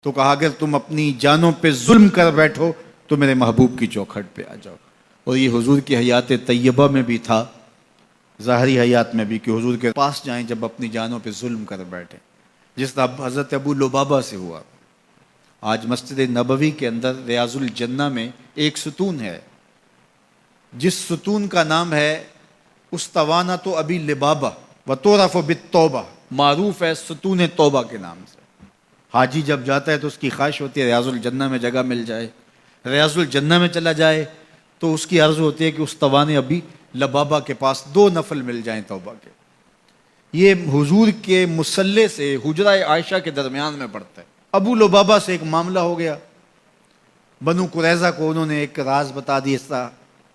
تو کہا اگر تم اپنی جانوں پہ ظلم کر بیٹھو تو میرے محبوب کی چوکھٹ پہ آ جاؤ. اور یہ حضور کی حیات طیبہ میں بھی تھا، ظاہری حیات میں بھی، کہ حضور کے پاس جائیں جب اپنی جانوں پہ ظلم کر بیٹھے، جس طرح حضرت ابو لبابہ سے ہوا. آج مسجد نبوی کے اندر ریاض الجنہ میں ایک ستون ہے، جس ستون کا نام ہے استوانۃ ابی لبابہ وتعرف بالتوبہ، معروف ہے ستون توبہ کے نام سے. حاجی جب جاتا ہے تو اس کی خواہش ہوتی ہے ریاض الجنہ میں جگہ مل جائے. ریاض الجنہ میں چلا جائے تو اس کی عرض ہوتی ہے کہ استوان ابی لبابہ کے پاس 2 نفل مل جائیں توبہ کے. یہ حضور کے مصلی سے حجرہ عائشہ کے درمیان میں پڑتا ہے. ابو لبابہ سے ایک معاملہ ہو گیا، بنو قریظہ کو انہوں نے ایک راز بتا دی اس طرح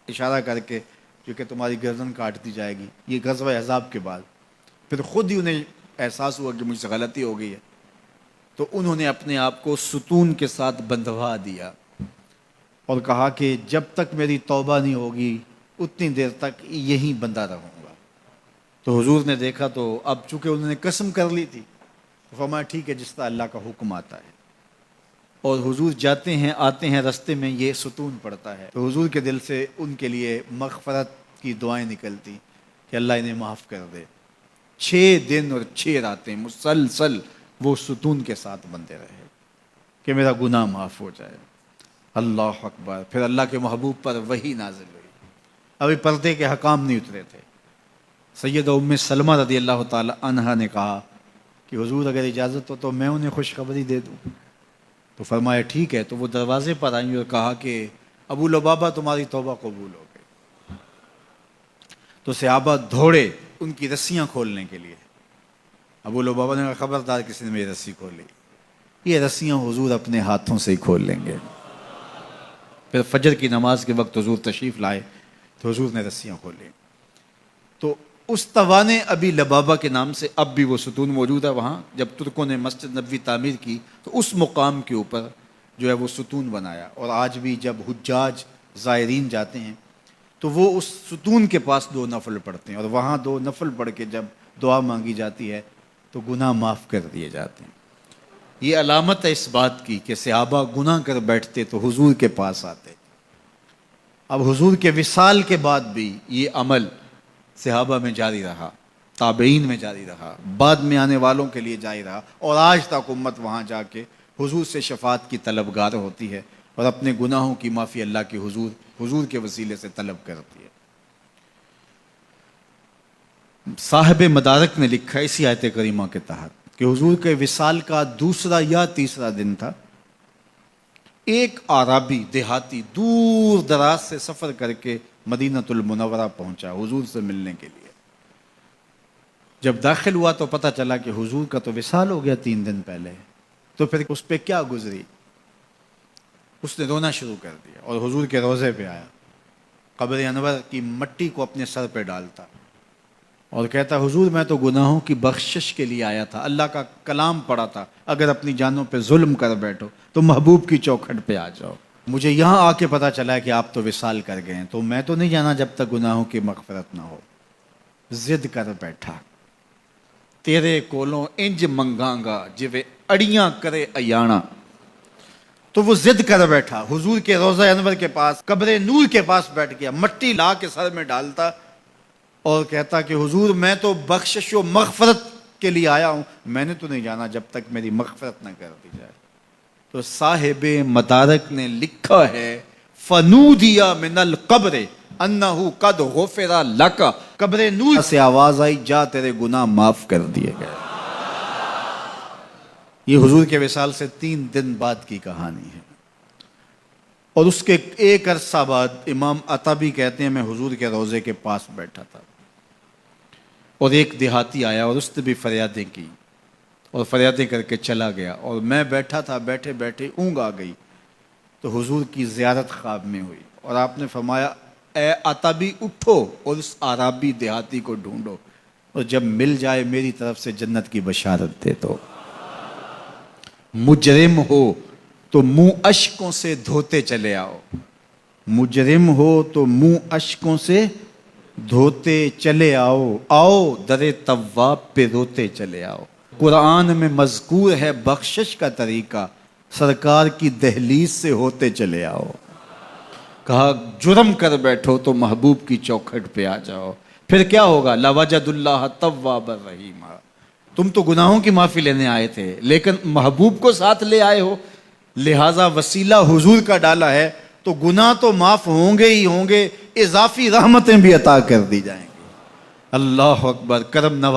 اشارہ کر کے جو کہ تمہاری گردن کاٹ دی جائے گی. یہ غزوہ احزاب کے بعد پھر خود ہی انہیں احساس ہوا کہ مجھ سے غلطی ہو گئی ہے، تو انہوں نے اپنے آپ کو ستون کے ساتھ بندھوا دیا اور کہا کہ جب تک میری توبہ نہیں ہوگی اتنی دیر تک یہیں بندھا رہوں گا. تو حضور نے دیکھا تو اب چونکہ انہوں نے قسم کر لی تھی تو فرمایا ٹھیک ہے جس طرح اللہ کا حکم آتا ہے. اور حضور جاتے ہیں آتے ہیں رستے میں یہ ستون پڑتا ہے تو حضور کے دل سے ان کے لیے مغفرت کی دعائیں نکلتی کہ اللہ انہیں معاف کر دے. 6 دن اور 6 راتیں مسلسل وہ ستون کے ساتھ بندے رہے کہ میرا گناہ معاف ہو جائے. اللہ اکبر. پھر اللہ کے محبوب پر وحی نازل ہوئی. ابھی پردے کے حکام نہیں اترے تھے. سیدہ ام سلمہ رضی اللہ تعالی عنہا نے کہا کہ حضور اگر اجازت ہو تو میں انہیں خوشخبری دے دوں. تو فرمایا ٹھیک ہے. تو وہ دروازے پر آئیں اور کہا کہ ابو لبابہ تمہاری توبہ قبول ہو گئی. تو صحابہ دوڑے ان کی رسیاں کھولنے کے لیے. ابو لبابہ نے کہا خبردار کسی نے میری رسی کھولی، یہ رسیاں حضور اپنے ہاتھوں سے ہی کھول لیں گے. پھر فجر کی نماز کے وقت حضور تشریف لائے تو حضور نے رسیاں کھولیں. تو استوان ابی لبابہ کے نام سے اب بھی وہ ستون موجود ہے وہاں. جب ترکوں نے مسجد نبوی تعمیر کی تو اس مقام کے اوپر جو ہے وہ ستون بنایا. اور آج بھی جب حجاج زائرین جاتے ہیں تو وہ اس ستون کے پاس 2 نفل پڑھتے ہیں اور وہاں 2 نفل پڑھ کے جب دعا مانگی جاتی ہے تو گناہ معاف کر دیے جاتے ہیں. یہ علامت ہے اس بات کی کہ صحابہ گناہ کر بیٹھتے تو حضور کے پاس آتے. اب حضور کے وصال کے بعد بھی یہ عمل صحابہ میں جاری رہا، تابعین میں جاری رہا، بعد میں آنے والوں کے لیے جاری رہا، اور آج تک امت وہاں جا کے حضور سے شفاعت کی طلبگار ہوتی ہے اور اپنے گناہوں کی معافی اللہ کے حضور کے وسیلے سے طلب کرتی ہے. صاحب مدارک نے لکھا اسی آیت کریمہ کے تحت کہ حضور کے وصال کا 2 یا 3 دن تھا. ایک عربی دیہاتی دور دراز سے سفر کر کے مدینۃ المنورہ پہنچا حضور سے ملنے کے لیے. جب داخل ہوا تو پتہ چلا کہ حضور کا تو وصال ہو گیا 3 دن پہلے. تو پھر اس پہ کیا گزری، اس نے رونا شروع کر دیا اور حضور کے روضے پہ آیا، قبر انور کی مٹی کو اپنے سر پہ ڈالتا اور کہتا حضور میں تو گناہوں کی بخشش کے لیے آیا تھا، اللہ کا کلام پڑھا تھا اگر اپنی جانوں پہ ظلم کر بیٹھو تو محبوب کی چوکھٹ پہ آ جاؤ. مجھے یہاں آ کے پتہ چلا کہ آپ تو وصال کر گئے ہیں، تو میں تو نہیں جانا جب تک گناہوں کی مغفرت نہ ہو. ضد کر بیٹھا تیرے کولوں انج منگاں گا جویں اڑیاں کرے ایانا. تو وہ ضد کر بیٹھا حضور کے روضہ انور کے پاس قبر نور کے پاس بیٹھ گیا، مٹی لا کے سر میں ڈالتا اور کہتا کہ حضور میں تو بخشش و مغفرت کے لیے آیا ہوں، میں نے تو نہیں جانا جب تک میری مغفرت نہ کر دی جائے. تو صاحب مدارک نے لکھا ہے فنودی من القبر انہ قد غفر لک، قبر نور سے آواز آئی جا تیرے گناہ معاف کر دیے گئے. یہ حضور کے وصال سے 3 دن بعد کی کہانی ہے. اور اس کے ایک عرصہ بعد امام عطبی کہتے ہیں میں حضور کے روضے کے پاس بیٹھا تھا اور ایک دیہاتی آیا اور اس نے بھی فریادیں کی اور فریادیں کر کے چلا گیا اور میں بیٹھا تھا. بیٹھے بیٹھے اونگ آ گئی تو حضور کی زیارت خواب میں ہوئی اور آپ نے فرمایا اے عطبی اٹھو اور اس عربی دیہاتی کو ڈھونڈو اور جب مل جائے میری طرف سے جنت کی بشارت دے دو. مجرم ہو تو منہ اشکوں سے دھوتے چلے آؤ، مجرم ہو تو منہ اشکوں سے دھوتے چلے آؤ، آؤ در تواب پہ روتے چلے آؤ. قرآن میں مذکور ہے بخشش کا طریقہ، سرکار کی دہلیز سے ہوتے چلے آؤ. کہا جرم کر بیٹھو تو محبوب کی چوکھٹ پہ آ جاؤ. پھر کیا ہوگا؟ لَوَجَدُ اللَّهَ تَوَّابًا رَحِيمًا. تم تو گناہوں کی معافی لینے آئے تھے لیکن محبوب کو ساتھ لے آئے ہو، لہٰذا وسیلہ حضور کا ڈالا ہے تو گناہ تو معاف ہوں گے ہی ہوں گے، اضافی رحمتیں بھی عطا کر دی جائیں گی. اللہ اکبر. کرم نواز